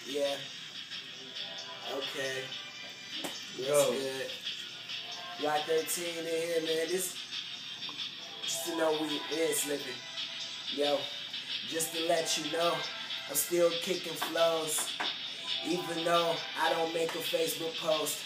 Yeah. Okay. That's Go. good. Block 13 in here, man. Just to know we ain't slipping. Yo, just to let you know, I'm still kicking flows. Even though I don't make a Facebook post.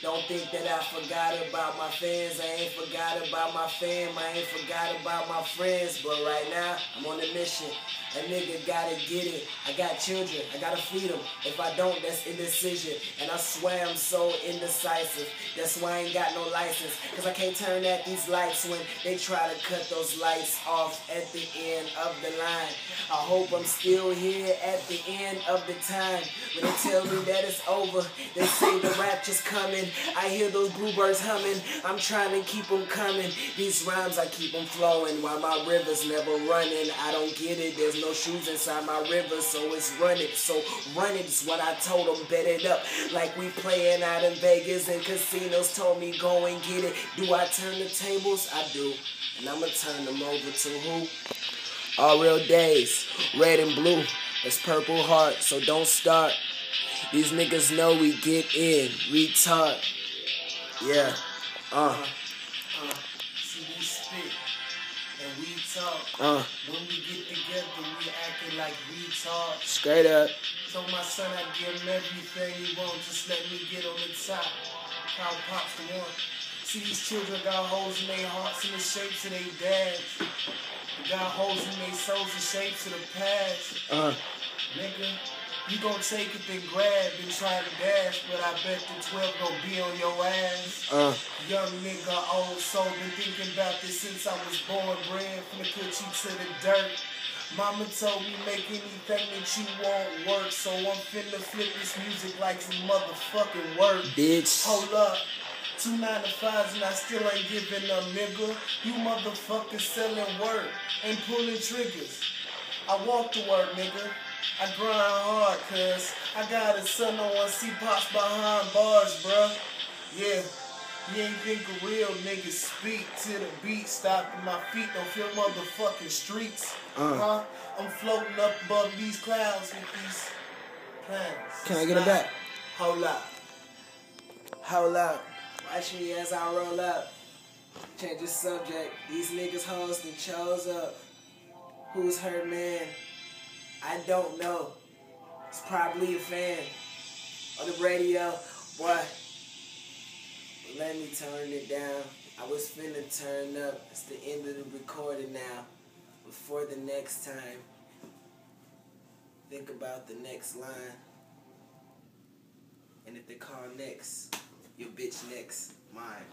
Don't think that I forgot about my fans. I ain't forgot about my fam. I ain't forgot about my friends. But right now, I'm on a mission. A nigga gotta get it. I got children. I gotta feed them. If I don't, that's indecision. And I swear I'm so indecisive. That's why I ain't got no license. Cause I can't turn at these lights when they try to cut those lights off at the end of the line. I hope I'm still here at the end of the time. When they tell me that it's over, they say the rapture's coming. I hear those bluebirds humming. I'm trying to keep them coming. These rhymes, I keep them flowing while my river's never running. I don't get it. There's no shoes inside my river, so it's running. So run it's what I told them. Bet it up like we playing out in Vegas and casinos. Told me go and get it. Do I turn the tables? I do. And I'ma turn them over to who? All Real Days. Red and blue. It's Purple Heart, so don't start. These niggas know we get in, retard. Yeah, See, we spit and we talk. When we get together, we acting like retards. Straight up. So my son, I give him everything he wants. Just let me get on the top. How pops the one. See, these children got holes in their hearts and the shapes of their dads. They got holes in their souls and shapes of the past. Nigga. You gon' take it, then grab and try to dash, but I bet the 12 gon' be on your ass. Young nigga, old soul, been thinking about this since I was born, bred, finna put you to the dirt. Mama told me make anything that you want work, so I'm finna flip this music like some motherfucking work. Bitch. Hold up. 2 9 to 5s and I still ain't giving up, nigga. You motherfuckers selling work and pulling triggers. I walk to work, nigga. I grind hard, cuz I got a son on one see pops behind bars, bruh. Yeah, you ain't think a real nigga speak till the beat stop and my feet don't feel motherfucking streets. I'm floating up above these clouds with these plans. Can I get it back? Hold up. Hold up. Watch me as I roll up. Change the subject. These niggas hoes and chose up. Who's her man? I don't know. It's probably a fan on the radio. Boy, let me turn it down. I was finna turn up. It's the end of the recording now. Before the next time, think about the next line. And if they call next, your bitch next, mine.